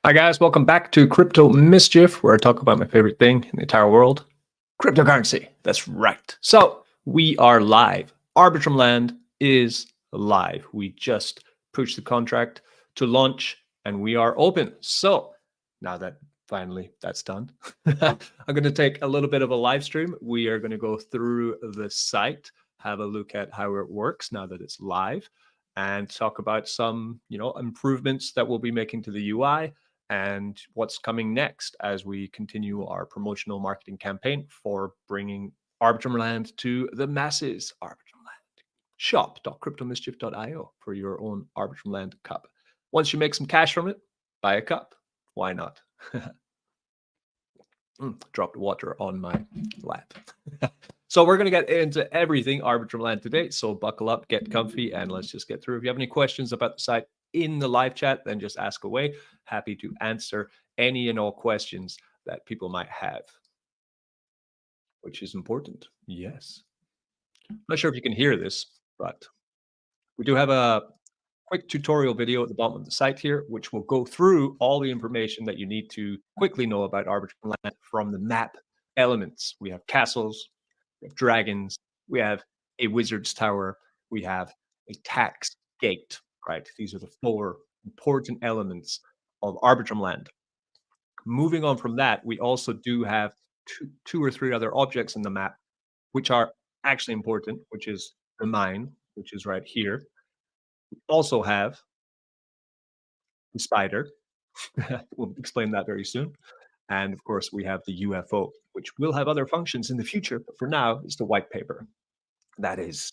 Hi guys, welcome back to Crypto Mischief, where I talk about my favorite thing in the entire world, cryptocurrency. That's right. So we are live. Arbitrum Land is live. We just pushed the contract to launch and we are open. So now that finally that's done, I'm going to take a little bit of a live stream. We are going to go through the site, have a look at how it works now that it's live, and talk about some, improvements that we'll be making to the UI and what's coming next as we continue our promotional marketing campaign for bringing Arbitrum Land to the masses. Arbitrum Land. Shop.cryptomischief.io for your own Arbitrum Land cup. Once you make some cash from it, buy a cup. Why not? Dropped water on my lap. So we're going to get into everything Arbitrum Land today. So buckle up, get comfy, and let's just get through. If you have any questions about the site in the live chat, then just ask away. Happy to answer any and all questions that people might have, which is important. Yes. I'm not sure if you can hear this, but we do have a quick tutorial video at the bottom of the site here, which will go through all the information that you need to quickly know about Arbitrum Land from the map elements. We have castles, we have dragons, we have a wizard's tower, we have a tax gate, right? These are the 4 important elements of Arbitrum Land. Moving on from that, we also do have two or three other objects in the map, which are actually important, which is the mine, which is right here. We also have the spider. We'll explain that very soon. And of course, we have the UFO, which will have other functions in the future. But for now, it's the white paper. That is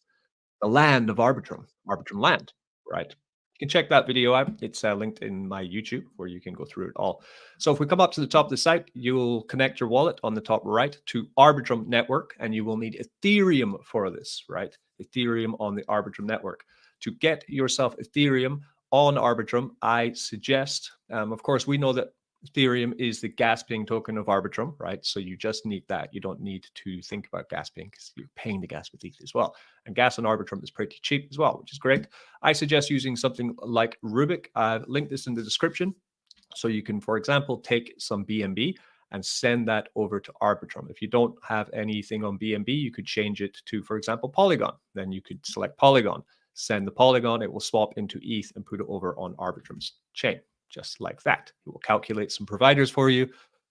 the land of Arbitrum, Arbitrum Land, right? You can check that video out. It's linked in my YouTube where you can go through it all. So if we come up to the top of the site, you'll connect your wallet on the top right to Arbitrum network, and you will need Ethereum for this, right? Ethereum on the Arbitrum network. To get yourself Ethereum on Arbitrum, I suggest, of course, we know that Ethereum is the gas paying token of Arbitrum, right? So you just need that. You don't need to think about gas paying because you're paying the gas with ETH as well. And gas on Arbitrum is pretty cheap as well, which is great. I suggest using something like Rubik. I've linked this in the description. So you can, for example, take some BNB and send that over to Arbitrum. If you don't have anything on BNB, you could change it to, for example, Polygon. Then you could select Polygon, send the Polygon, it will swap into ETH and put it over on Arbitrum's chain. Just like that. It will calculate some providers for you.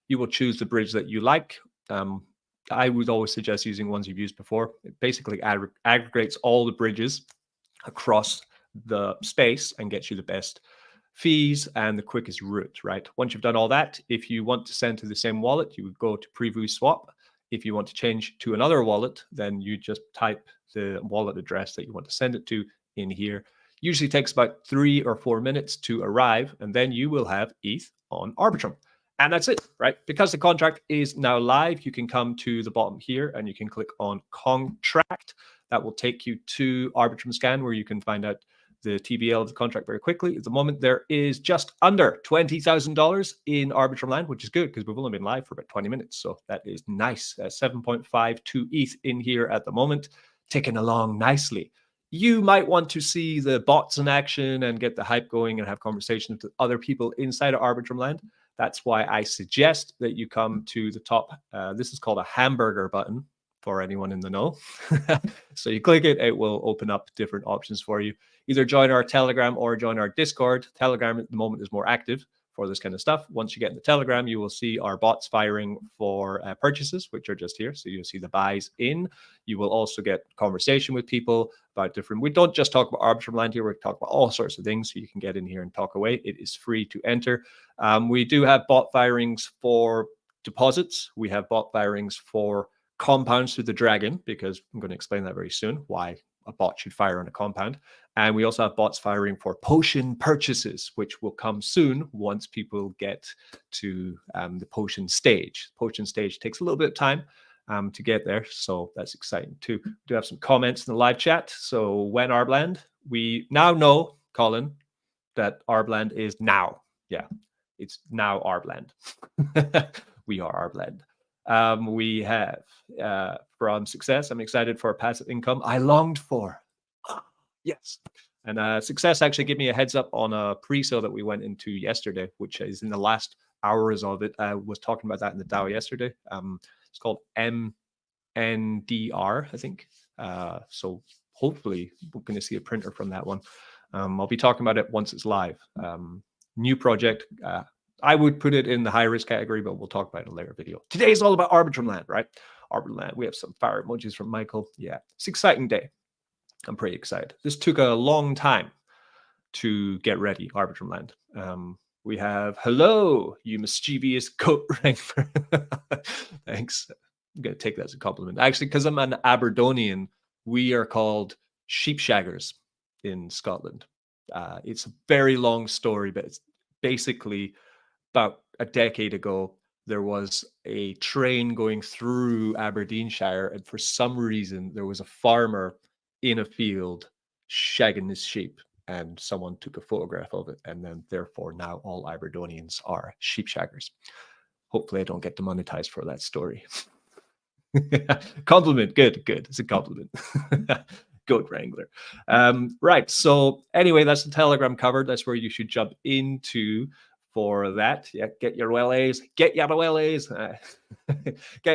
You will choose the bridge that you like. I would always suggest using ones you've used before. It basically aggregates all the bridges across the space and gets you the best fees and the quickest route, right? Once you've done all that, if you want to send to the same wallet, you would go to Preview Swap. If you want to change to another wallet, then you just type the wallet address that you want to send it to in here. Usually takes about 3 or 4 minutes to arrive, and then you will have ETH on Arbitrum. And that's it, right? Because the contract is now live, you can come to the bottom here and you can click on Contract. That will take you to Arbitrum Scan, where you can find out the TBL of the contract very quickly. At the moment, there is just under $20,000 in Arbitrum Land, which is good because we've only been live for about 20 minutes. So that is nice. 7.52 ETH in here at the moment, ticking along nicely. You might want to see the bots in action and get the hype going and have conversations with other people inside of Arbitrum Land. That's why I suggest that you come to the top. This is called a hamburger button for anyone in the know. So you click it, it will open up different options for you. Either join our Telegram or join our Discord. Telegram at the moment is more active for this kind of stuff. Once you get in the Telegram, you will see our bots firing for purchases, which are just here. So you'll see the buys in. You will also get conversation with people about different, we don't just talk about Arbitrum Land here, we talk about all sorts of things. So you can get in here and talk away. It is free to enter. We do have bot firings for deposits. We have bot firings for compounds to the dragon, because I'm going to explain that very soon, why a bot should fire on a compound. And we also have bots firing for potion purchases, which will come soon once people get to the potion stage. Potion stage takes a little bit of time to get there, so that's exciting too. We do have some comments in the live chat. So when Arbland, we now know, Colin, that Arbland is now. Yeah, it's now Arbland. We are Arbland. We have from success, I'm excited for passive income I longed for. Yes. And Success actually gave me a heads up on a pre-sale that we went into yesterday, which is in the last hours of it. I was talking about that in the DAO yesterday. It's called MNDR, I think. So hopefully we're going to see a printer from that one. I'll be talking about it once it's live. New project. I would put it in the high risk category, but we'll talk about it in a later video. Today is all about Arbitrum Land, right? Arbitrum Land. We have some fire emojis from Michael. Yeah, it's an exciting day. I'm pretty excited. This took a long time to get ready, Arbitrum Land. We have, hello, you mischievous goat wrangler. Thanks. I'm going to take that as a compliment. Actually, because I'm an Aberdonian, we are called sheepshaggers in Scotland. It's a very long story, but it's basically about a decade ago, there was a train going through Aberdeenshire, and for some reason, there was a farmer in a field shagging his sheep, and someone took a photograph of it, and then therefore now all Aberdonians are sheepshaggers. Hopefully I don't get demonetized for that story. Compliment, good. It's a compliment. Goat wrangler. Right, so anyway, that's the Telegram covered. That's where you should jump into for that. Yeah, get your LAs, get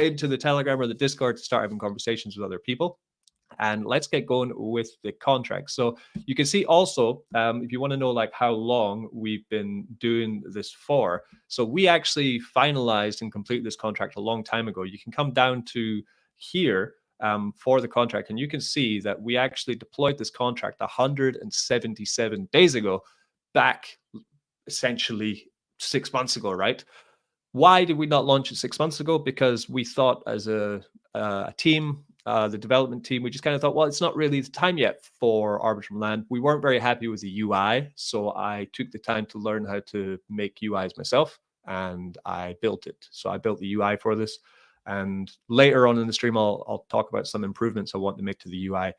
into the Telegram or the Discord to start having conversations with other people. And let's get going with the contract. So you can see also, if you want to know like how long we've been doing this for, so we actually finalized and completed this contract a long time ago. You can come down to here for the contract, and you can see that we actually deployed this contract 177 days ago, back essentially 6 months ago, right? Why did we not launch it 6 months ago? Because we thought as a team, the development team, we just kind of thought, well, it's not really the time yet for Arbitrum Land. We weren't very happy with the UI, so I took the time to learn how to make UIs myself, and I built it. So I built the UI for this, and later on in the stream, I'll talk about some improvements I want to make to the UI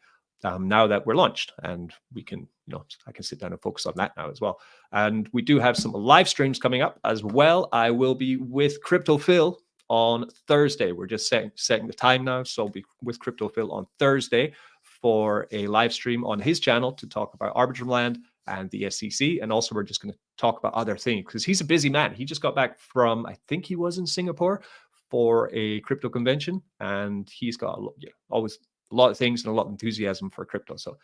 now that we're launched, and we can, I can sit down and focus on that now as well. And we do have some live streams coming up as well. I will be with Crypto Phil on Thursday. We're just setting the time now. So I'll be with Crypto Phil on Thursday for a live stream on his channel to talk about Arbitrum Land and the SEC. And also we're just going to talk about other things because he's a busy man. He just got back from, I think he was in Singapore for a crypto convention, and he's got always a lot of things and a lot of enthusiasm for crypto. So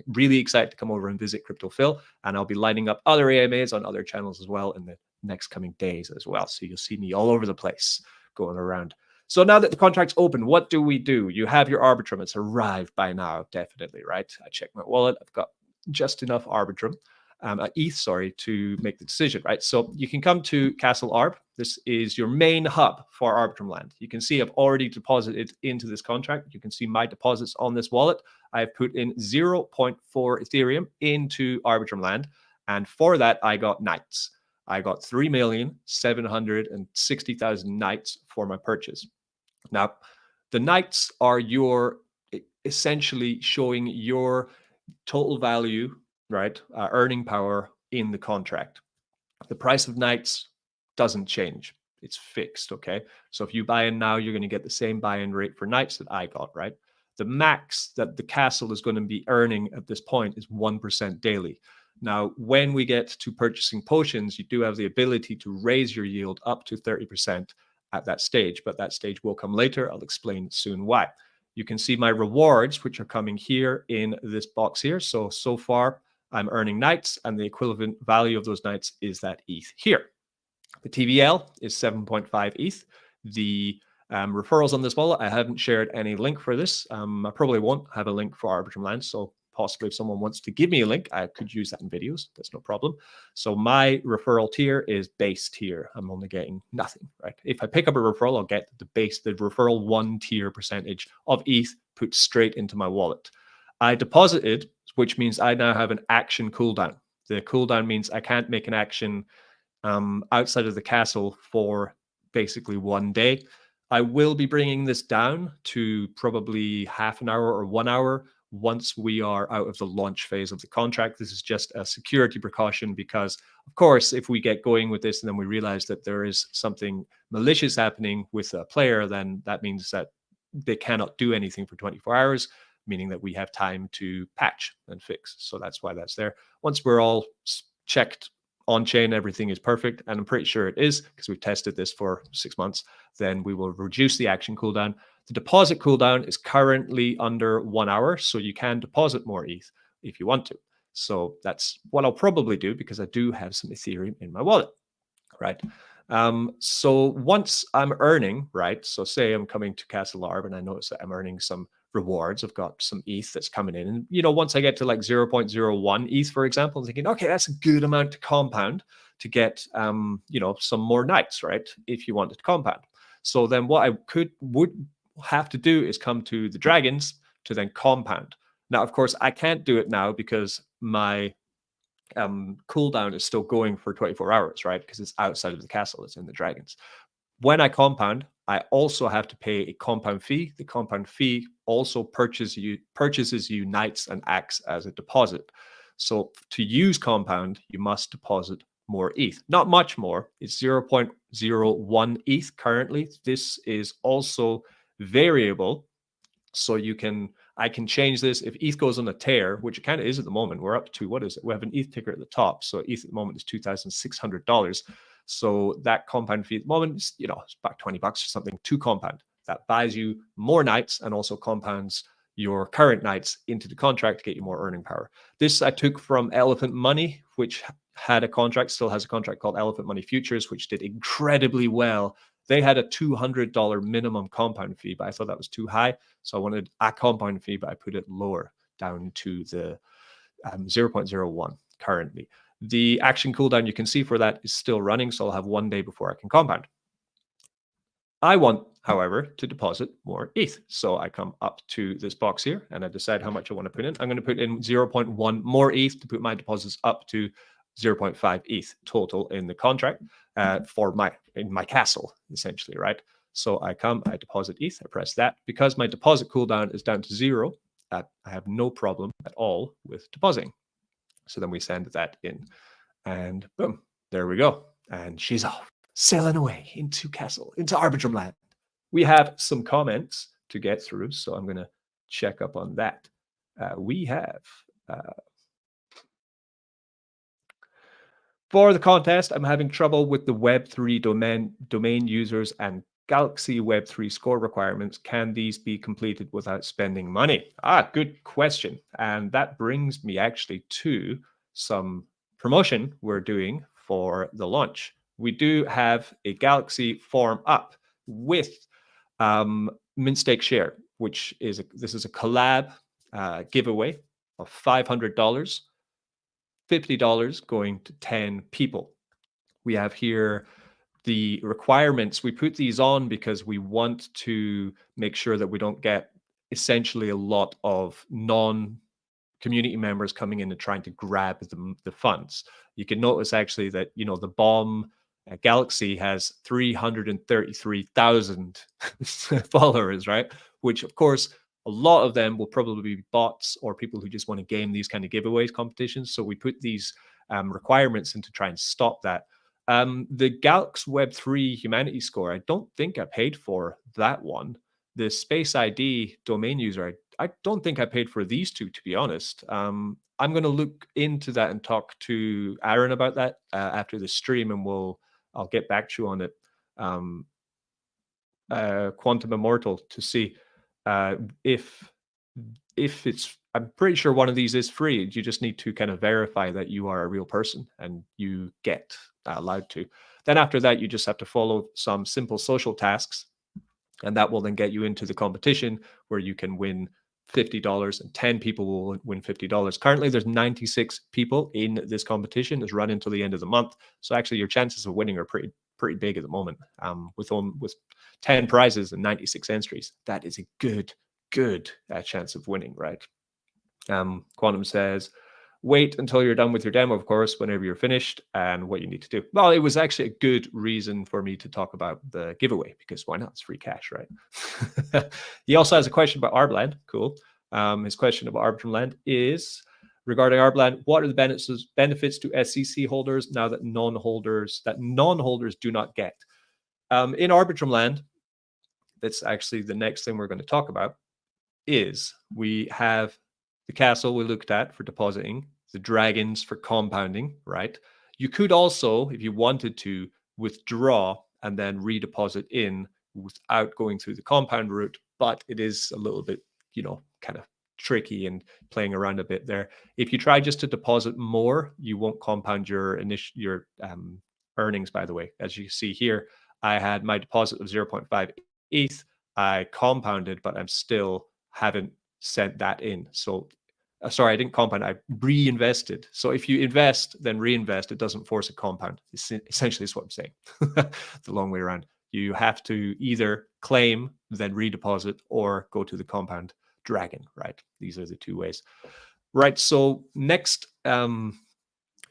really excited to come over and visit Crypto Phil, and I'll be lining up other AMAs on other channels as well in the next coming days as well. So you'll see me all over the place going around. So now that the contract's open, what do? You have your Arbitrum. It's arrived by now, definitely, right? I checked my wallet. I've got just enough Arbitrum, ETH, sorry, to make the decision, right? So you can come to Castle Arb. This is your main hub for Arbitrum Land. You can see I've already deposited into this contract. You can see my deposits on this wallet. I've put in 0.4 Ethereum into Arbitrum Land, and for that, I got Knights. I got 3,760,000 Knights for my purchase. Now, the Knights are essentially showing your total value, right? Earning power in the contract. The price of Knights doesn't change. It's fixed, okay? So if you buy in now, you're going to get the same buy-in rate for Knights that I got, right? The max that the castle is going to be earning at this point is 1% daily. Now, when we get to purchasing potions, you do have the ability to raise your yield up to 30% at that stage, but that stage will come later. I'll explain soon why. You can see my rewards, which are coming here in this box here. So far, I'm earning Knights, and the equivalent value of those Knights is that ETH here. The TVL is 7.5 ETH. The referrals on this wallet, I haven't shared any link for this. I probably won't have a link for Arbitrum Land, so possibly if someone wants to give me a link, I could use that in videos. That's no problem. So my referral tier is base tier. I'm only getting nothing, right? If I pick up a referral, I'll get the referral 1 tier percentage of ETH put straight into my wallet. I deposited, which means I now have an action cooldown. The cooldown means I can't make an action outside of the castle for basically 1 day. I will be bringing this down to probably half an hour or 1 hour once we are out of the launch phase of the contract. This is just a security precaution because, of course, if we get going with this and then we realize that there is something malicious happening with a player, then that means that they cannot do anything for 24 hours. meaning that we have time to patch and fix. So that's why that's there. Once we're all checked on chain, everything is perfect, and I'm pretty sure it is because we've tested this for 6 months, then we will reduce the action cooldown. The deposit cooldown is currently under 1 hour, so you can deposit more ETH if you want to. So that's what I'll probably do because I do have some Ethereum in my wallet, right? So once I'm earning, right? So say I'm coming to Castle Arb and I notice that I'm earning some rewards. I've got some ETH that's coming in. And, you know, once I get to like 0.01 ETH, for example, I'm thinking, okay, that's a good amount to compound to get, you know, some more nights, right? If you wanted to compound. So then what I would have to do is come to the dragons to then compound. Now, of course, I can't do it now because my cooldown is still going for 24 hours, right? Because it's outside of the castle, it's in the dragons. When I compound, I also have to pay a compound fee. The compound fee also purchases you knights and acts as a deposit. So to use compound, you must deposit more ETH. Not much more. It's 0.01 ETH currently. This is also variable. So I can change this if ETH goes on a tear, which it kind of is at the moment. We're up to, what is it? We have an ETH ticker at the top. So ETH at the moment is $2,600. So that compound fee at the moment is, you know, it's about $20 or something to compound. That buys you more nights and also compounds your current nights into the contract to get you more earning power. This I took from Elephant Money, which had a contract, still has a contract called Elephant Money Futures, which did incredibly well. They had a $200 minimum compound fee, but I thought that was too high. So I wanted a compound fee, but I put it lower, down to the 0.01 currently. The action cooldown you can see for that is still running, so I'll have 1 day before I can compound. I want, however, to deposit more ETH. So I come up to this box here and I decide how much I want to put in. I'm going to put in 0.1 more ETH to put my deposits up to 0.5 ETH total in the contract for my castle, essentially, right? So I deposit ETH, I press that. Because my deposit cooldown is down to 0, I have no problem at all with depositing. So then we send that in and boom, there we go. And she's off, sailing away into Arbitrum Land. We have some comments to get through, so I'm going to check up on that. We have... For the contest, I'm having trouble with the Web3 domain users and Galaxy Web3 score requirements. Can these be completed without spending money? Good question. And that brings me actually to some promotion we're doing for the launch. We do have a Galaxy form up with MintstakeShare, which is this is a collab giveaway of $500. $50 going to 10 people. We have here the requirements. We put these on because we want to make sure that we don't get essentially a lot of non-community members coming in and trying to grab the funds. You can notice actually that, you know, the bomb Galaxy has 333,000 followers, right? Which of course, a lot of them will probably be bots or people who just want to game these kind of giveaways competitions. So we put these requirements in to try and stop that. The Galaxy Web3 Humanity Score, I don't think I paid for that one. The Space ID domain user, I don't think I paid for these two, to be honest. I'm going to look into that and talk to Aaron about that after the stream, and I'll get back to you on it. Quantum Immortal to see if it's, I'm pretty sure one of these is free. You just need to kind of verify that you are a real person and you get allowed to. Then after that, you just have to follow some simple social tasks, and that will then get you into the competition where you can win $50 and 10 people will win $50. Currently, there's 96 people in this competition. It's run until the end of the month. So actually your chances of winning are pretty big at the moment. With 10 prizes and 96 entries, that is a good chance of winning, right? Quantum says, wait until you're done with your demo, of course, whenever you're finished, and what you need to do. Well, it was actually a good reason for me to talk about the giveaway, because why not? It's free cash, right? He also has a question about Arbland. Cool. His question about Arbitrum Land is, regarding Arbland, what are the benefits to SEC holders now that non-holders do not get? In Arbitrum Land, that's actually the next thing we're going to talk about. is we have the castle we looked at for depositing, the dragons for compounding, right? You could also, if you wanted to, withdraw and then redeposit in without going through the compound route, but it is a little bit, kind of tricky and playing around a bit there. If you try just to deposit more, you won't compound your earnings, by the way. As you see here, I had my deposit of 0.5 ETH. I compounded, but I'm still haven't sent that in. So sorry, I didn't compound, I reinvested. So if you invest, then reinvest, it doesn't force a compound. Essentially is what I'm saying. It's a long way around. You have to either claim, then redeposit, or go to the compound dragon, right? These are the two ways. Right, so next, now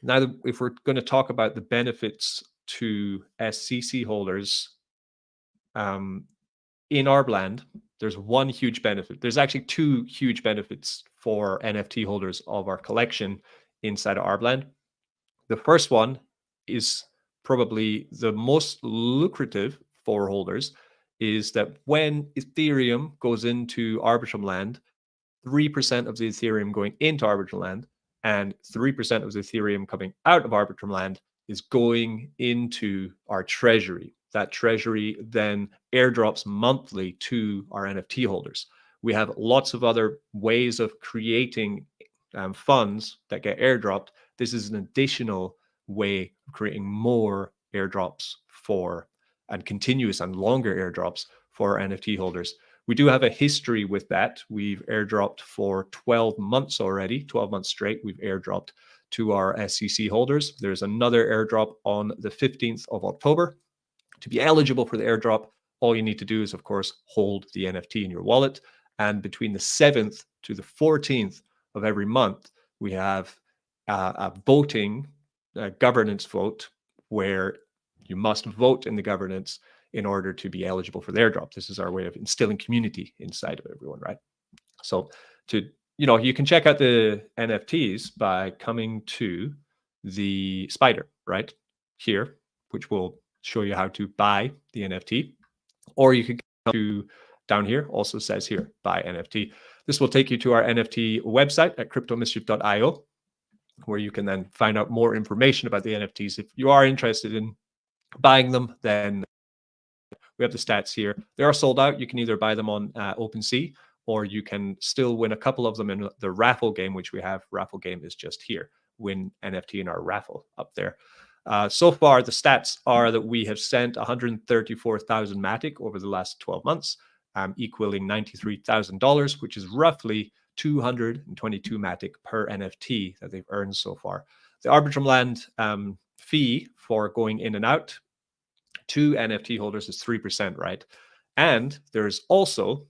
that if we're going to talk about the benefits to SCC holders in Arbland, there's one huge benefit. There's actually two huge benefits for NFT holders of our collection inside of Arbland. The first one is probably the most lucrative for holders, is that when Ethereum goes into Arbitrum Land, 3% of the Ethereum going into Arbitrum Land and 3% of the Ethereum coming out of Arbitrum Land is going into our treasury. That treasury then airdrops monthly to our NFT holders. We have lots of other ways of creating funds that get airdropped. This is an additional way of creating more airdrops for, and continuous and longer airdrops for NFT holders. We do have a history with that. We've airdropped for 12 months already, 12 months straight. We've airdropped to our SCC holders. There's another airdrop on the 15th of October. To be eligible for the airdrop, all you need to do is, of course, hold the NFT in your wallet. And between the 7th to the 14th of every month, we have a voting, governance vote, where you must vote in the governance in order to be eligible for the airdrop. This is our way of instilling community inside of everyone, right? So you can check out the NFTs by coming to the spider right here, which will show you how to buy the NFT, or you can come to down here, also says here, buy NFT. This will take you to our NFT website at CryptoMischief.io, where you can then find out more information about the NFTs. If you are interested in buying them, then we have the stats here. They are sold out. You can either buy them on OpenSea, or you can still win a couple of them in the raffle game, which we have. Raffle game is just here. Win NFT in our raffle up there. So far, the stats are that we have sent 134,000 Matic over the last 12 months, equaling $93,000, which is roughly 222 Matic per NFT that they've earned so far. The Arbitrum Land fee for going in and out to NFT holders is 3%, right? And there's also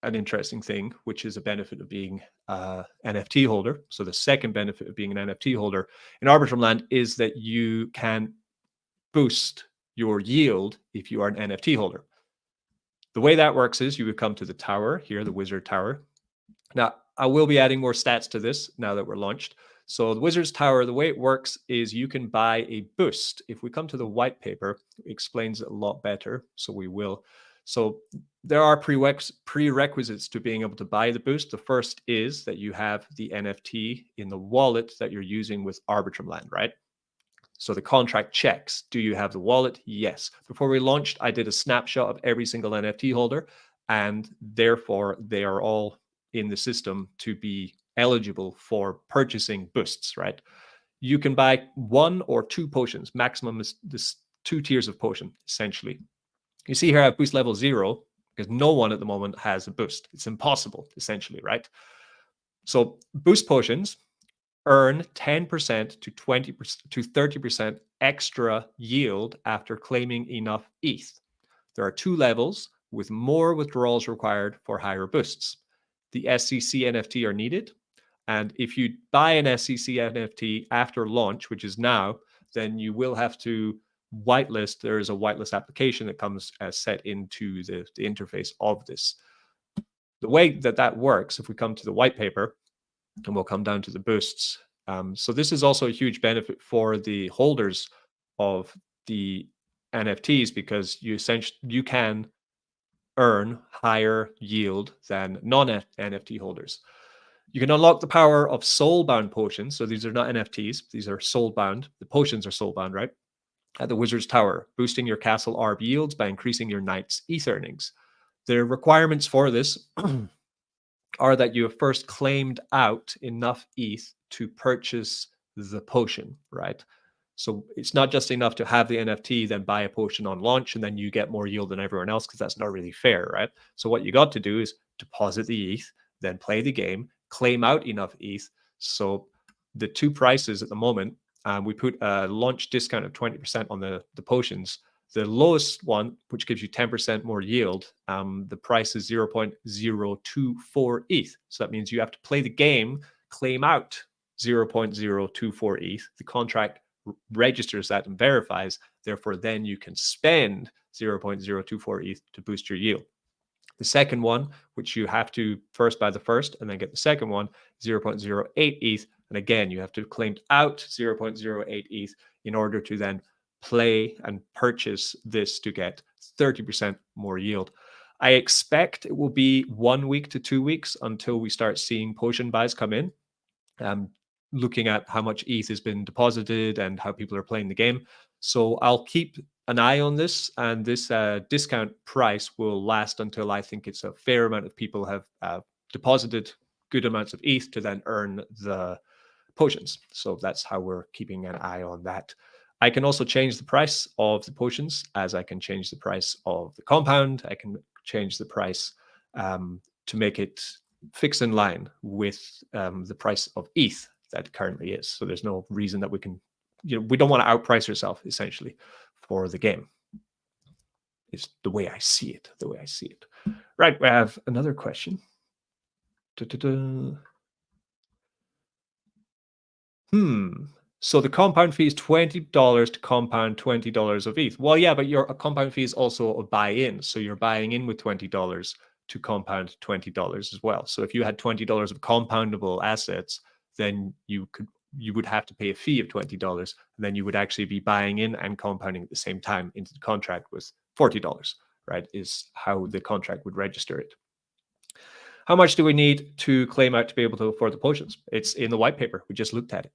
an interesting thing, which is a benefit of being an NFT holder. So the second benefit of being an NFT holder in Arbitrum Land is that you can boost your yield if you are an NFT holder. The way that works is you would come to the tower here, the Wizard Tower. Now, I will be adding more stats to this now that we're launched. So the Wizard's Tower, the way it works is you can buy a boost. If we come to the white paper, it explains it a lot better, so we will. So there are prerequisites to being able to buy the boost. The first is that you have the NFT in the wallet that you're using with Arbitrum Land, right? So the contract checks, do you have the wallet? Yes. Before we launched, I did a snapshot of every single NFT holder, and therefore they are all in the system to be eligible for purchasing boosts, right? You can buy 1 or 2 potions. Maximum is this 2 tiers of potion, essentially. You see here I have boost level 0 because no one at the moment has a boost. It's impossible, essentially, right? So boost potions earn 10% to 20% to 30% extra yield after claiming enough ETH. There are 2 levels with more withdrawals required for higher boosts. The SCC NFT are needed. And if you buy an SCC NFT after launch, which is now, then you will have to whitelist. There is a whitelist application that comes set into the interface of this. The way that works, if we come to the white paper, and we'll come down to the boosts. So this is also a huge benefit for the holders of the NFTs, because you can earn higher yield than non-NFT holders. You can unlock the power of soul-bound potions. So these are not NFTs. These are soul-bound. The potions are soul-bound, right? At the Wizard's Tower, boosting your castle ARB yields by increasing your knight's ETH earnings. The requirements for this are that you have first claimed out enough ETH to purchase the potion, right? So it's not just enough to have the NFT, then buy a potion on launch, and then you get more yield than everyone else, because that's not really fair, right? So what you got to do is deposit the ETH, then play the game, claim out enough ETH. So the two prices at the moment, we put a launch discount of 20% on the potions. The lowest one, which gives you 10% more yield, the price is 0.024 ETH. So that means you have to play the game, claim out 0.024 ETH. The contract registers that and verifies. Therefore, then you can spend 0.024 ETH to boost your yield. The second one, which you have to first buy the first and then get the second one, 0.08 ETH. And again, you have to claim out 0.08 ETH in order to then play and purchase this to get 30% more yield. I expect it will be 1 week to 2 weeks until we start seeing potion buys come in. Looking at how much ETH has been deposited and how people are playing the game. So I'll keep an eye on this, and this discount price will last until I think it's a fair amount of people have deposited good amounts of ETH to then earn the potions. So that's how we're keeping an eye on that. I can also change the price of the potions, as I can change the price of the compound. I can change the price to make it fix in line with the price of ETH that currently is. So there's no reason that we can, we don't want to outprice ourselves essentially for the game. It's the way I see it, Right, we have another question. So the compound fee is $20 to compound $20 of ETH. Well, yeah, but your compound fee is also a buy-in. So you're buying in with $20 to compound $20 as well. So if you had $20 of compoundable assets, then you would have to pay a fee of $20, and then you would actually be buying in and compounding at the same time into the contract with $40, right? Is how the contract would register it. How much do we need to claim out to be able to afford the potions? It's in the white paper. We just looked at it,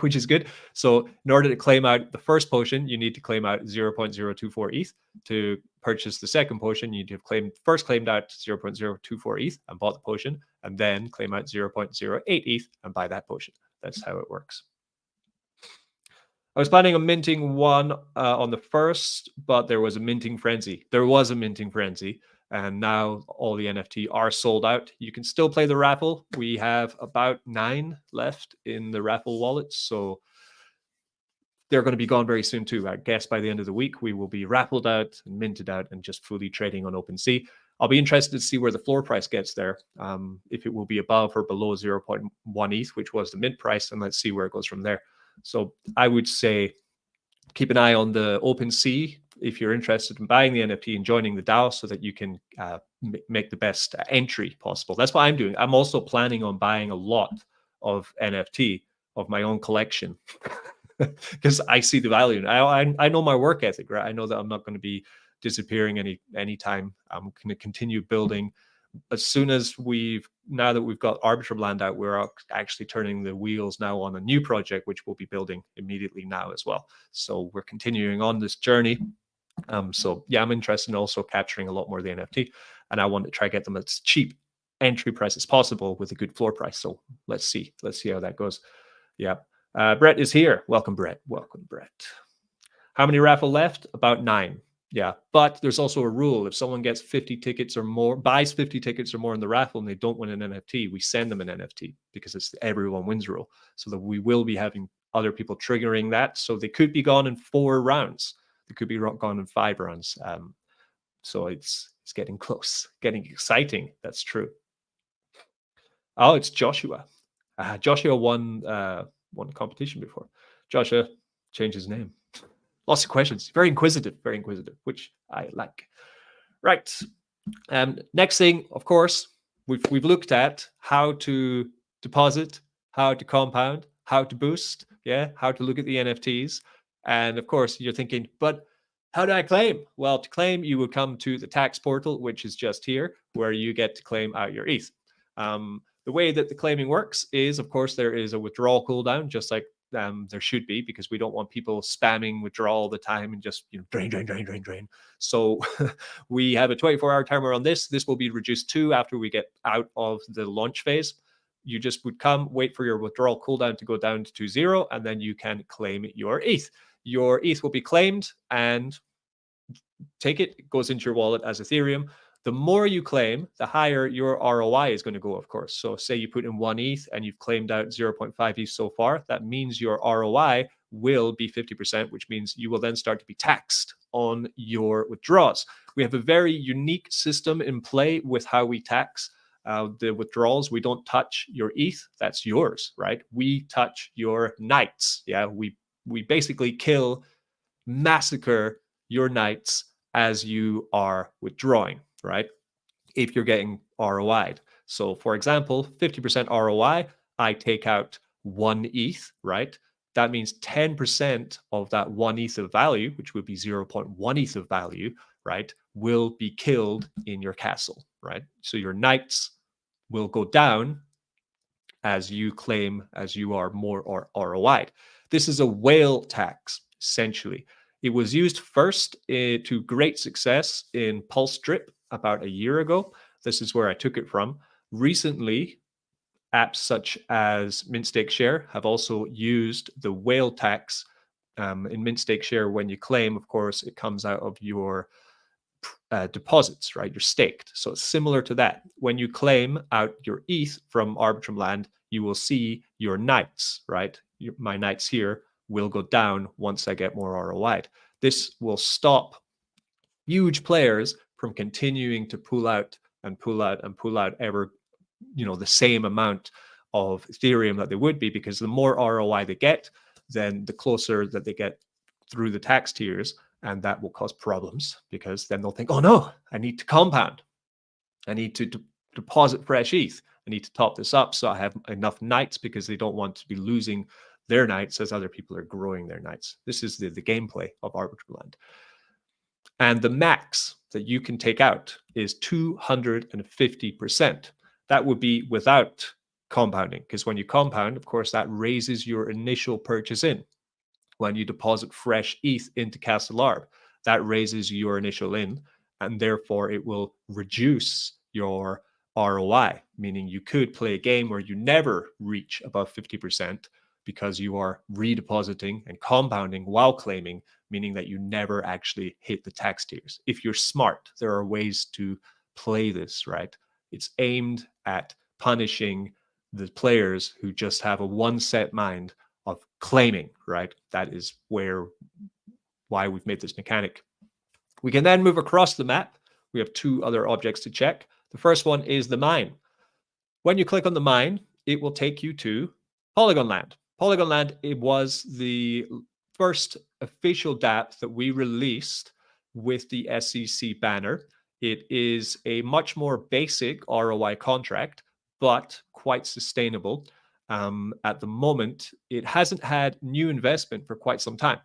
which is good. So in order to claim out the first potion, you need to claim out 0.024 ETH. To purchase the second potion, you need to have first claimed out 0.024 ETH and bought the potion, and then claim out 0.08 ETH and buy that potion. That's how it works. I was planning on minting one on the first, but there was a minting frenzy. And now all the NFT are sold out. You can still play the raffle. We have about 9 left in the raffle wallet, so they're going to be gone very soon too. I guess by the end of the week, we will be raffled out and minted out and just fully trading on OpenSea. I'll be interested to see where the floor price gets there, if it will be above or below 0.1 ETH, which was the mint price, and let's see where it goes from there. So I would say keep an eye on the OpenSea if you're interested in buying the NFT and joining the DAO, so that you can make the best entry possible. That's what I'm doing. I'm also planning on buying a lot of NFT of my own collection because I see the value. I know my work ethic, right? I know that I'm not going to be disappearing anytime. I'm going to continue building. As soon as now that we've got Arbitrum Land out, we're actually turning the wheels now on a new project, which we'll be building immediately now as well. So we're continuing on this journey. So yeah, I'm interested in also capturing a lot more of the NFT, and I want to try to get them as cheap entry price as possible with a good floor price. So let's see how that goes. Yeah. Brett is here. Welcome, Brett. How many raffle left? About 9. Yeah, but there's also a rule. If someone gets 50 tickets or more, buys 50 tickets or more in the raffle, and they don't win an NFT, we send them an NFT, because it's the everyone wins rule. So that we will be having other people triggering that. So they could be gone in 4 rounds. They could be gone in 5 rounds. So it's getting close, getting exciting. That's true. Oh, it's Joshua. Joshua won a competition before. Joshua changed his name. Lots of questions. Very inquisitive, which I like. Right. Next thing, of course, we've looked at how to deposit, how to compound, how to boost, how to look at the NFTs. And of course, you're thinking, but How do I claim? Well, to claim, you would come to the tax portal, which is just here, where you get to claim out your ETH. The way that the claiming works is, of course, there is a withdrawal cooldown, just like there should be, because we don't want people spamming withdrawal all the time and just drain, drain, drain, drain, drain. So we have a 24-hour timer on this. This will be reduced to after we get out of the launch phase. You just would come, wait for your withdrawal cooldown to go down to 0, and then you can claim your ETH. Your ETH will be claimed and take it. It goes into your wallet as Ethereum. The more you claim, the higher your ROI is going to go, of course. So say you put in 1 ETH and you've claimed out 0.5 ETH so far, that means your ROI will be 50%, which means you will then start to be taxed on your withdrawals. We have a very unique system in play with how we tax the withdrawals. We don't touch your ETH. That's yours, right? We touch your nights. Yeah, we basically kill, massacre your nights as you are withdrawing, right? If you're getting ROI'd. So for example, 50% ROI, I take out 1 ETH, right? That means 10% of that 1 ETH of value, which would be 0.1 ETH of value, right, will be killed in your castle, right? So your nights will go down as you claim, as you are more ROI'd. This is a whale tax, essentially. It was used first to great success in Pulse Drip about a year ago. This is where I took it from. Recently, apps such as MintstakeShare have also used the whale tax. In MintstakeShare, when you claim, of course, it comes out of your deposits, right? You're staked. So it's similar to that. When you claim out your ETH from Arbitrum Land, you will see your nights, right? My nights here will go down once I get more ROI'd. This will stop huge players from continuing to pull out and pull out and pull out ever, the same amount of Ethereum that they would be, because the more ROI they get, then the closer that they get through the tax tiers, and that will cause problems, because then they'll think, oh no, I need to compound. I need to deposit fresh ETH. I need to top this up so I have enough nights, because they don't want to be losing their nights as other people are growing their nights. This is the gameplay of Arbitrum Land. And the max that you can take out is 250%. That would be without compounding, because when you compound, of course, that raises your initial purchase in. When you deposit fresh ETH into Castle Arb, that raises your initial in, and therefore it will reduce your ROI, meaning you could play a game where you never reach above 50% because you are redepositing and compounding while claiming, meaning that you never actually hit the tax tiers. If you're smart, there are ways to play this, right? It's aimed at punishing the players who just have a one set mind of claiming, right? That is why we've made this mechanic. We can then move across the map. We have 2 other objects to check. The first one is the mine. When you click on the mine, it will take you to Polygon Land. Polygon Land, it was the first official dApp that we released with the SEC banner. It is a much more basic ROI contract, but quite sustainable. At the moment, it hasn't had new investment for quite some time.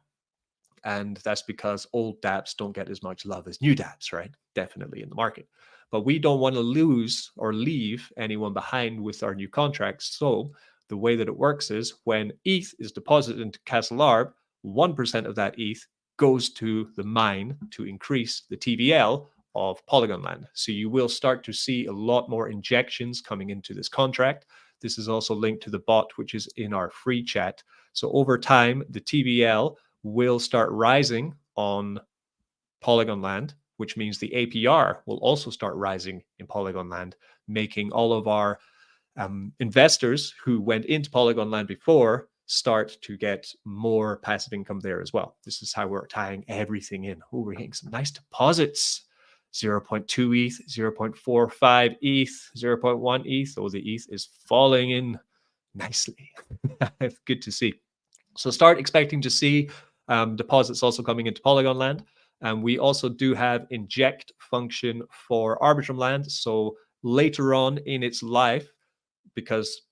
And that's because old dApps don't get as much love as new dApps, right? Definitely in the market. But we don't want to lose or leave anyone behind with our new contracts. So the way that it works is when ETH is deposited into Castle Arb, 1% of that ETH goes to the mine to increase the TVL of Polygon Land. So you will start to see a lot more injections coming into this contract. This is also linked to the bot, which is in our free chat. So over time, the TVL will start rising on Polygon Land, which means the APR will also start rising in Polygon Land, making all of our investors who went into Polygon Land before start to get more passive income there as well. This is how we're tying everything in. Oh, we're getting some nice deposits. 0.2 ETH, 0.45 ETH, 0.1 ETH. Oh, the ETH is falling in nicely. Good to see. So start expecting to see deposits also coming into Polygon Land. And we also do have inject function for Arbitrum Land. So later on in its life, because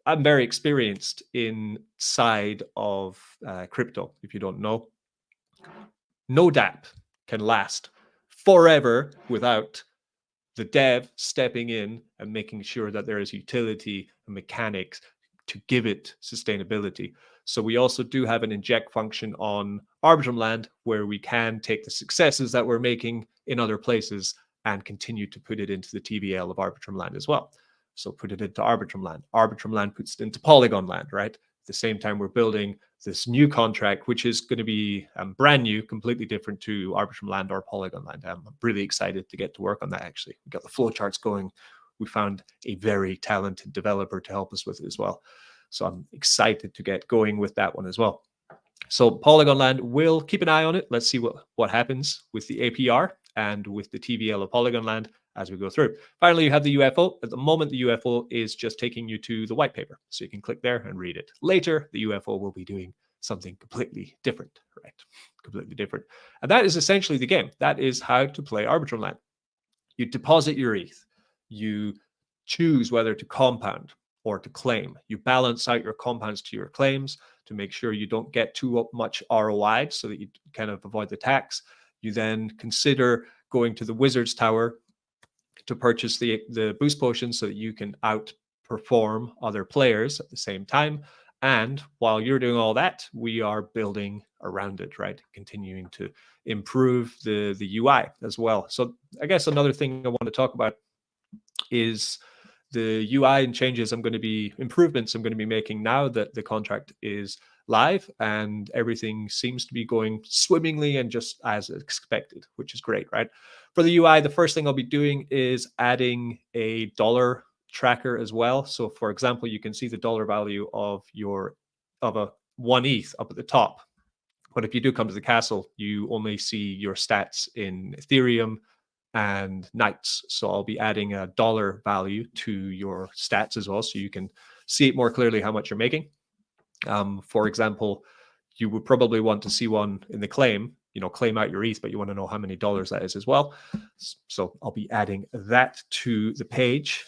I'm very experienced inside of crypto, if you don't know, no dApp can last forever without the dev stepping in and making sure that there is utility and mechanics to give it sustainability. So we also do have an inject function on Arbitrum Land where we can take the successes that we're making in other places and continue to put it into the TVL of Arbitrum Land as well. So put it into Arbitrum Land. Arbitrum Land puts it into Polygon Land, right? At the same time, we're building this new contract, which is going to be brand new, completely different to Arbitrum Land or Polygon Land. I'm really excited to get to work on that, actually. We got the flowcharts going. We found a very talented developer to help us with it as well. So I'm excited to get going with that one as well. So Polygon Land, will keep an eye on it. Let's see what happens with the APR and with the TVL of Polygon Land as we go through. Finally, you have the UFO. At the moment, the UFO is just taking you to the white paper. So you can click there and read it. Later, the UFO will be doing something completely different, right? Completely different. And that is essentially the game. That is how to play Arbitrum Land. You deposit your ETH. You choose whether to compound or to claim. You balance out your compounds to your claims to make sure you don't get too much ROI so that you kind of avoid the tax. You then consider going to the Wizard's Tower to purchase the boost potion so that you can outperform other players at the same time. And while you're doing all that, we are building around it, right? Continuing to improve the UI as well. So I guess another thing I want to talk about is the UI and changes improvements I'm going to be making now that the contract is live and everything seems to be going swimmingly and just as expected, which is great, right? For the UI, the first thing I'll be doing is adding a dollar tracker as well. So for example, you can see the dollar value of a 1 ETH up at the top. But if you do come to the castle, you only see your stats in Ethereum and Knights. So I'll be adding a dollar value to your stats as well, so you can see it more clearly how much you're making. For example, you would probably want to see one in the claim, claim out your ETH, but you want to know how many dollars that is as well. So I'll be adding that to the page.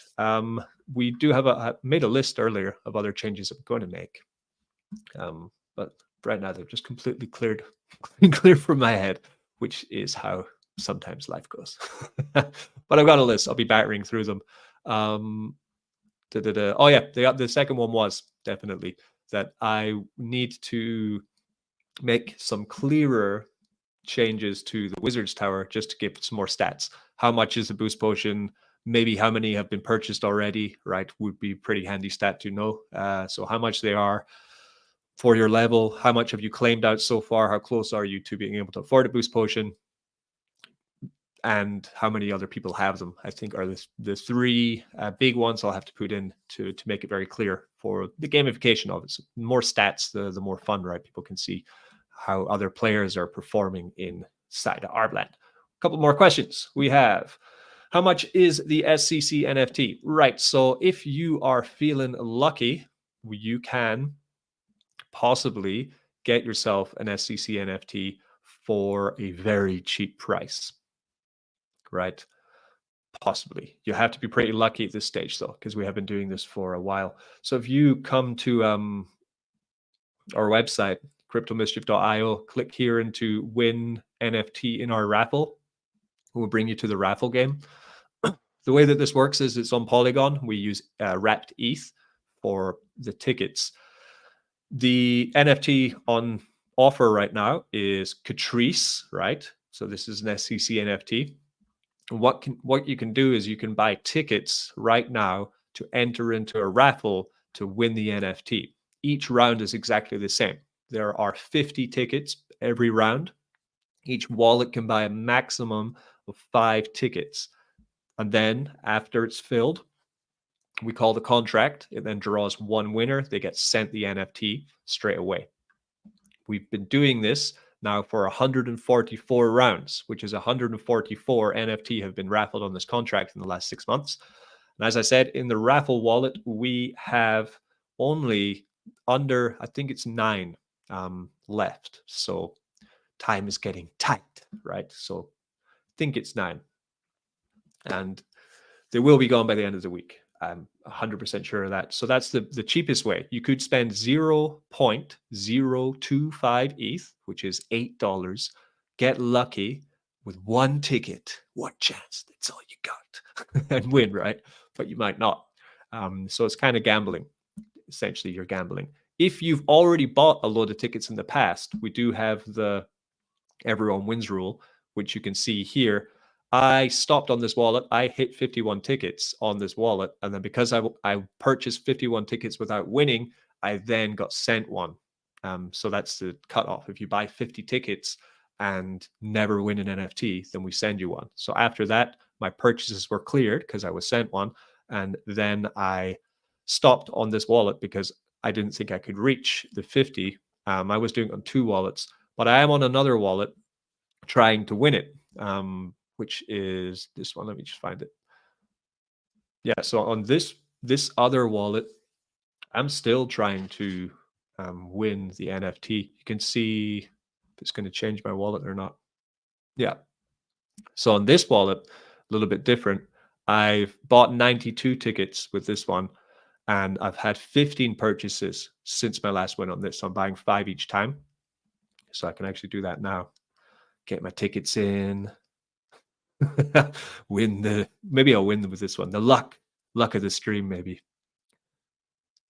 We do have I made a list earlier of other changes I'm going to make. But right now they're just completely clear from my head, which is how sometimes life goes. But I've got a list. I'll be battering through them. Oh yeah, the second one was definitely that I need to make some clearer changes to the Wizard's Tower just to give some more stats. How much is the boost potion? Maybe how many have been purchased already, right? Would be pretty handy stat to know. So how much they are for your level, how much have you claimed out so far? How close are you to being able to afford a boost potion? And how many other people have them, I think, are the three big ones I'll have to put in to make it very clear for the gamification of it. So the more stats, the more fun, right? People can see how other players are performing inside of Arbland. A couple more questions. We have, how much is the SCC NFT? Right, so if you are feeling lucky, you can possibly get yourself an SCC NFT for a very cheap price. Right? Possibly. You have to be pretty lucky at this stage, though, because we have been doing this for a while. So if you come to our website, CryptoMischief.io, click here into win NFT in our raffle. We'll bring you to the raffle game. The way that this works is it's on Polygon. We use wrapped ETH for the tickets. The NFT on offer right now is Catrice, right? So this is an SCC NFT. What you can do is you can buy tickets right now to enter into a raffle to win the NFT. Each round is exactly the same. There are 50 tickets every round. Each wallet can buy a maximum of 5 tickets. And then after it's filled, we call the contract. It then draws one winner. They get sent the NFT straight away. We've been doing this now for 144 rounds, which is 144 NFT have been raffled on this contract in the last 6 months. And as I said, in the raffle wallet, we have only under, I think it's 9 left. So time is getting tight, right? So I think it's 9. And they will be gone by the end of the week. I'm 100% sure of that. So that's the cheapest way. You could spend 0.025 ETH, which is $8, get lucky with one ticket, one chance. That's all you got, and win, right? But you might not. So it's kind of gambling. Essentially, you're gambling. If you've already bought a load of tickets in the past, we do have the everyone wins rule, which you can see here. I stopped on this wallet. I hit 51 tickets on this wallet. And then because I purchased 51 tickets without winning, I then got sent one. So that's the cutoff. If you buy 50 tickets and never win an NFT, then we send you one. So after that, my purchases were cleared because I was sent one. And then I stopped on this wallet because I didn't think I could reach the 50. I was doing it on 2 wallets, but I am on another wallet trying to win it, which is this one. Let me just find it. Yeah, so on this other wallet, I'm still trying to win the NFT. You can see if it's going to change my wallet or not. Yeah. So on this wallet, a little bit different. I've bought 92 tickets with this one, and I've had 15 purchases since my last win on this. So I'm buying 5 each time. So I can actually do that now. Get my tickets in. Maybe I'll win them with this one. The luck of the stream, maybe.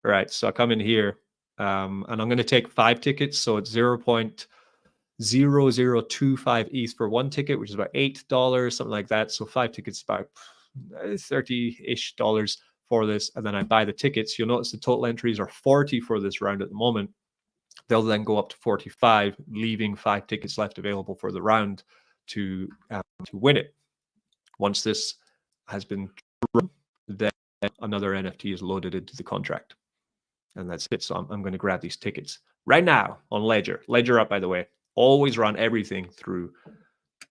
All right, so I come in here, and I'm going to take 5 tickets. So it's 0.0025 ETH for 1 ticket, which is about $8, something like that. So 5 tickets, about $30-ish for this. And then I buy the tickets. You'll notice the total entries are 40 for this round at the moment. They'll then go up to 45, leaving 5 tickets left available for the round to win it. Once this has been run, then another NFT is loaded into the contract. And that's it. So I'm going to grab these tickets right now on Ledger. Ledger up, by the way. Always run everything through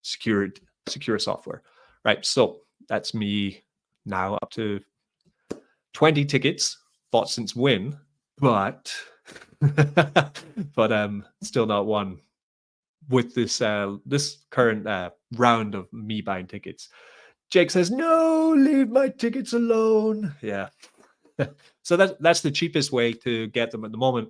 secure software. Right. So that's me now up to 20 tickets bought since win, but still not won with this current round of me buying tickets. Jake says, "No, leave my tickets alone." Yeah. So that's the cheapest way to get them at the moment.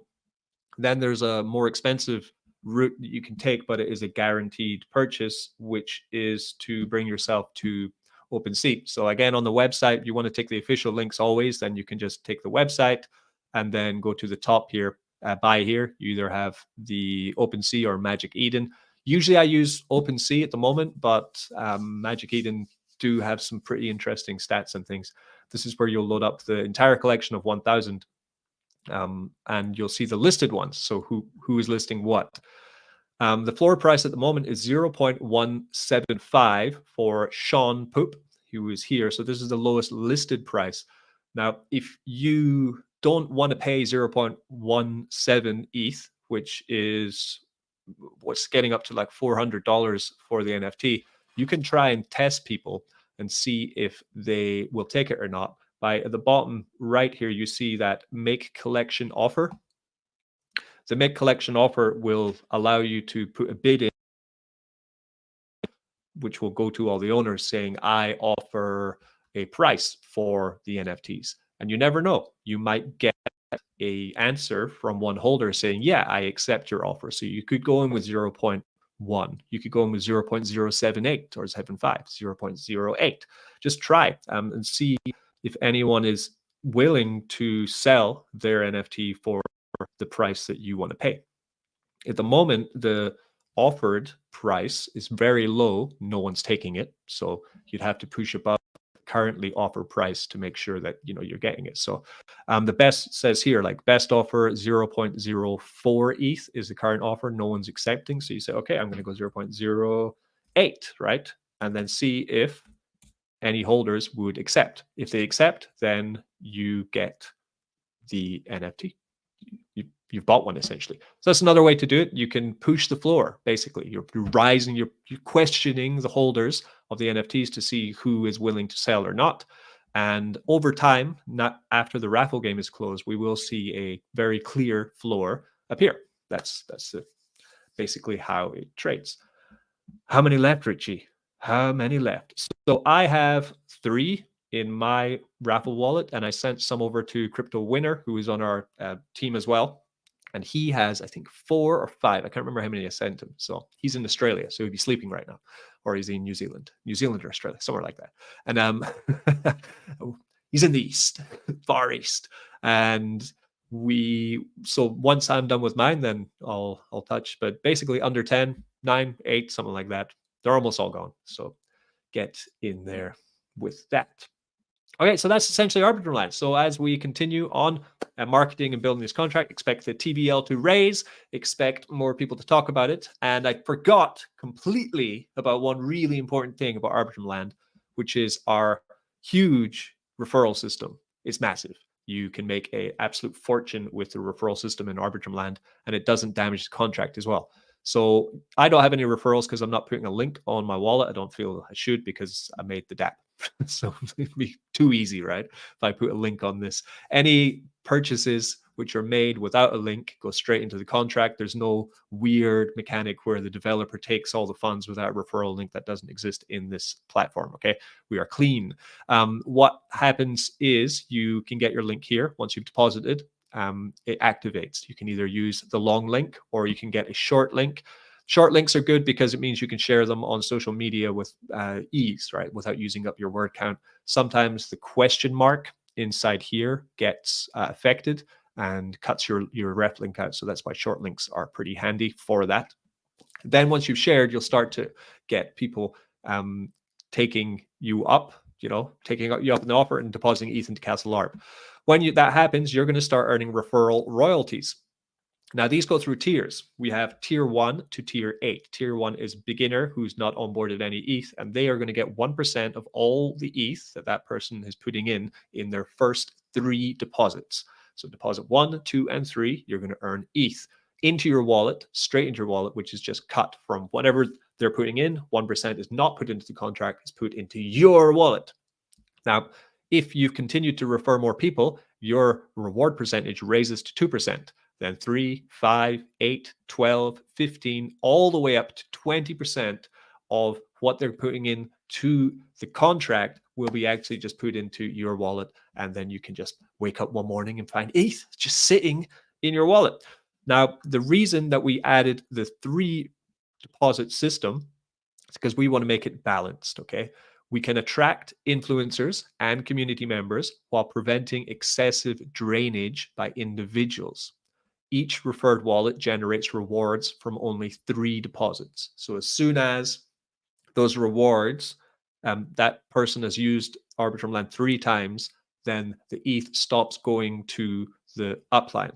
Then there's a more expensive route that you can take, but it is a guaranteed purchase, which is to bring yourself to OpenSea. So again, on the website, if you want to take the official links always, then you can just take the website and then go to the top here, buy here. You either have the OpenSea or Magic Eden. Usually I use OpenSea at the moment, but Magic Eden do have some pretty interesting stats and things. This is where you'll load up the entire collection of 1,000, and you'll see the listed ones. So who is listing what? The floor price at the moment is 0.175 for Sean Poop, who is here. So this is the lowest listed price. Now, if you don't want to pay 0.17 ETH, which is what's getting up to like $400 for the NFT, you can try and test people and see if they will take it or not. By at the bottom right here, you see that make collection offer. The make collection offer will allow you to put a bid in, which will go to all the owners saying, I offer a price for the NFTs. And you never know, you might get a answer from one holder saying, yeah, I accept your offer. So you could go in with 0.1, you could go in with 0.078 or 75, 0.08. Just try and see if anyone is willing to sell their NFT for the price that you want to pay. At the moment, the offered price is very low. No one's taking it. So you'd have to push above currently offer price to make sure that you're getting it. So the best says here, like best offer 0.04 ETH is the current offer. No one's accepting. So you say, okay, I'm going to go 0.08, right? And then see if any holders would accept. If they accept, then you get the NFT. You've bought one essentially. So that's another way to do it. You can push the floor. Basically, you're rising, you're questioning the holders of the NFTs to see who is willing to sell or not. And over time, not after the raffle game is closed, we will see a very clear floor appear. That's basically how it trades. How many left, Richie? How many left? So I have 3 in my raffle wallet, and I sent some over to Crypto Winner, who is on our team as well. And he has, I think, 4 or 5. I can't remember how many I sent him. So he's in Australia, so he'd be sleeping right now, or he's in New Zealand or Australia, somewhere like that. And he's in the east, far east. And so once I'm done with mine, then I'll touch. But basically under 10, 9, 8, something like that. They're almost all gone. So get in there with that. Okay, so that's essentially Arbitrum Land. So as we continue on marketing and building this contract, expect the TVL to raise, expect more people to talk about it. And I forgot completely about one really important thing about Arbitrum Land, which is our huge referral system. It's massive. You can make an absolute fortune with the referral system in Arbitrum Land, and it doesn't damage the contract as well. So I don't have any referrals because I'm not putting a link on my wallet. I don't feel I should because I made the DApp. So it'd be too easy, right? If I put a link on this, any purchases which are made without a link go straight into the contract. There's no weird mechanic where the developer takes all the funds without a referral link. That doesn't exist in this platform. Okay, we are clean. What happens is you can get your link here once you've deposited. It activates. You can either use the long link or you can get a short link. Short links are good because it means you can share them on social media with ease, right? Without using up your word count. Sometimes the question mark inside here gets affected and cuts your ref link out. So that's why short links are pretty handy for that. Then once you've shared, you'll start to get people taking you up, taking you up in the offer and depositing ETH into Castle Arb. When that happens, you're going to start earning referral royalties. Now, these go through tiers. We have tier 1 to tier 8. Tier 1 is beginner who's not onboarded any ETH, and they are going to get 1% of all the ETH that person is putting in their first 3 deposits. So deposit 1, 2, and 3, you're going to earn ETH into your wallet, straight into your wallet, which is just cut from whatever they're putting in. 1% is not put into the contract, it's put into your wallet. Now, if you've continued to refer more people, your reward percentage raises to 2%. Then 3, 5, 8, 12, 15, all the way up to 20% of what they're putting in to the contract will be actually just put into your wallet. And then you can just wake up one morning and find ETH just sitting in your wallet. Now, the reason that we added the 3 deposit system is because we want to make it balanced, okay? We can attract influencers and community members while preventing excessive drainage by individuals. Each referred wallet generates rewards from only 3 deposits. So as soon as those rewards, that person has used Arbitrum Land 3 times, then the ETH stops going to the upline.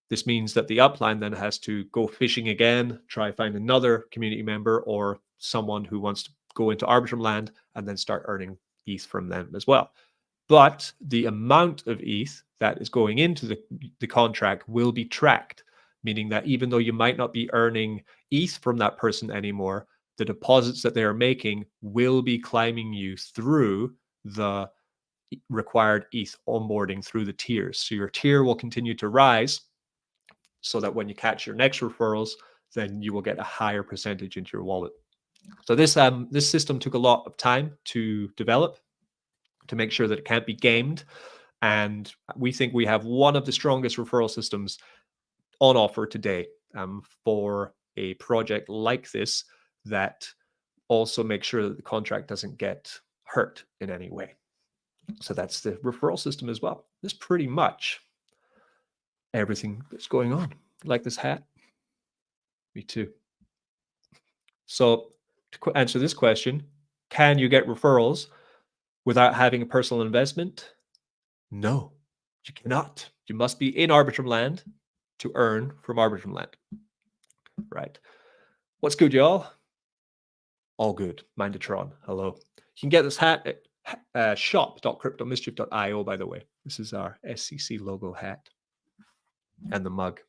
This means that the upline then has to go fishing again, try find another community member or someone who wants to go into Arbitrum Land and then start earning ETH from them as well. But the amount of ETH that is going into the contract will be tracked, meaning that even though you might not be earning ETH from that person anymore, the deposits that they are making will be climbing you through the required ETH onboarding through the tiers. So your tier will continue to rise so that when you catch your next referrals, then you will get a higher percentage into your wallet. So this system took a lot of time to develop, to make sure that it can't be gamed. And we think we have one of the strongest referral systems on offer today for a project like this that also makes sure that the contract doesn't get hurt in any way. So that's the referral system as well. That's pretty much everything that's going on. Like this hat? Me too. So to answer this question, can you get referrals without having a personal investment? No, you cannot. You must be in Arbitrum Land to earn from Arbitrum Land. Right. What's good, y'all? All good. Mindatron. Hello. You can get this hat at shop.cryptomischief.io, by the way. This is our SEC logo hat and the mug.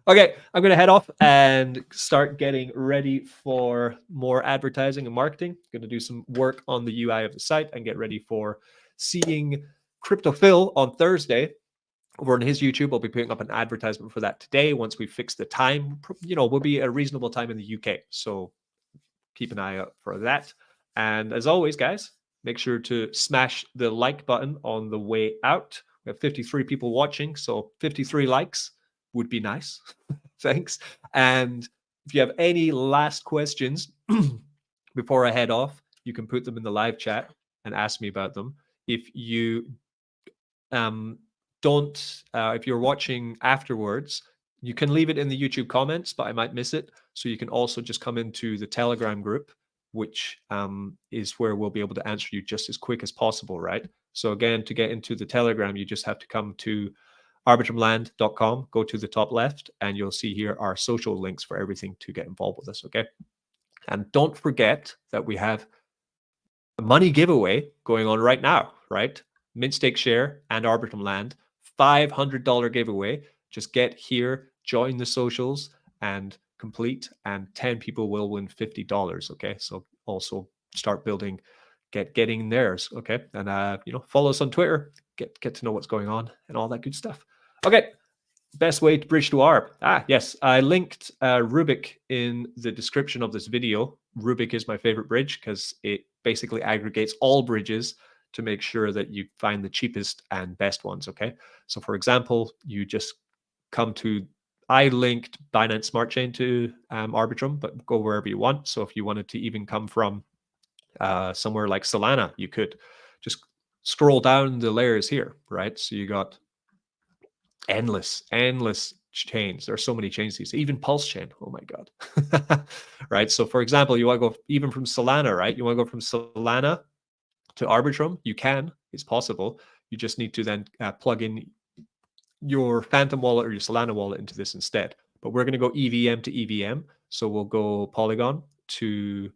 Okay, I'm going to head off and start getting ready for more advertising and marketing. Going to do some work on the UI of the site and get ready for seeing Crypto Phil on Thursday over on his YouTube. I'll be putting up an advertisement for that today once we fix the time. Will be a reasonable time in the UK. So keep an eye out for that. And as always, guys, make sure to smash the like button on the way out. We have 53 people watching, so 53 likes would be nice. Thanks. And if you have any last questions before I head off, you can put them in the live chat and ask me about them. If you if you're watching afterwards, you can leave it in the YouTube comments, but I might miss it. So you can also just come into the Telegram group, which is where we'll be able to answer you just as quick as possible, right? So again, to get into the Telegram, you just have to come to arbitrumland.com, go to the top left, and you'll see here our social links for everything to get involved with us, okay? And don't forget that we have a money giveaway going on right now, right? MintstakeShare and Arbitrum Land, $500 giveaway. Just get here, join the socials, and complete, and 10 people will win $50, okay? So also start building, getting theirs, okay? And follow us on Twitter, get to know what's going on and all that good stuff. Okay, best way to bridge to ARB. Yes, I linked Rubik in the description of this video. Rubik is my favorite bridge because it basically aggregates all bridges to make sure that you find the cheapest and best ones, okay? So for example, you just come to, I linked Binance Smart Chain to Arbitrum, but go wherever you want. So if you wanted to even come from somewhere like Solana, you could just scroll down the layers here, right? So you got endless chains. There are so many chains these, even Pulse Chain. Oh my God. Right. So for example, you want to go even from Solana, right? You want to go from Solana to Arbitrum. You can, it's possible. You just need to then plug in your Phantom wallet or your Solana wallet into this instead. But we're going to go EVM to EVM. So we'll go Polygon to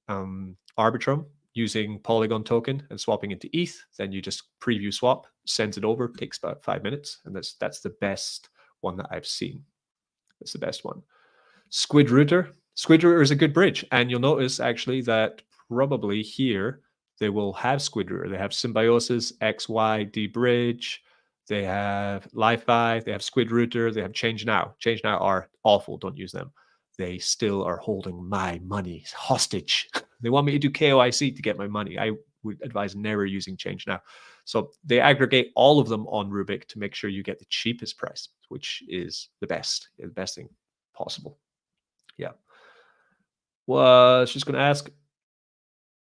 Arbitrum using Polygon token and swapping into ETH. Then you just preview swap, sends it over, takes about 5 minutes. And that's the best one that I've seen. That's the best one. Squid Router is a good bridge. And you'll notice actually that probably here they will have Squid Router. They have Symbiosis, XYD Bridge. They have Li-Fi. They have Squid Router. They have Change Now. Change Now are awful. Don't use them. They still are holding my money hostage. They want me to do KYC to get my money. I would advise never using Change Now. So they aggregate all of them on Rubik to make sure you get the cheapest price, which is the best thing possible. Yeah. Was just going to ask,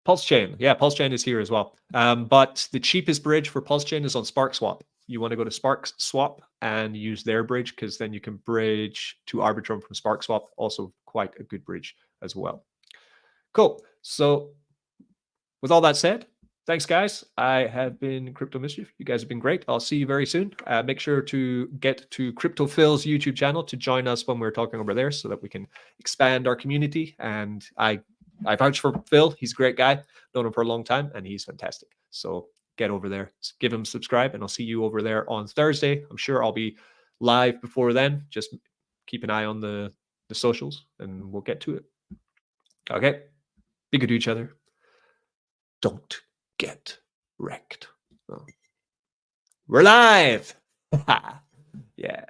Pulse Chain. Yeah, Pulse Chain is here as well. But the cheapest bridge for Pulse Chain is on SparkSwap. You want to go to SparkSwap and use their bridge because then you can bridge to Arbitrum from SparkSwap. Also quite a good bridge as well. Cool. So with all that said, thanks, guys. I have been CryptoMischief. You guys have been great. I'll see you very soon. Make sure to get to CryptoPhil's YouTube channel to join us when we're talking over there so that we can expand our community. And I vouch for Phil. He's a great guy. Known him for a long time, and he's fantastic. So get over there, give him subscribe, and I'll see you over there on Thursday. I'm sure I'll be live before then. Just keep an eye on the socials, and we'll get to it. Okay. Be good to each other. Don't get wrecked. Oh. We're live. Yeah.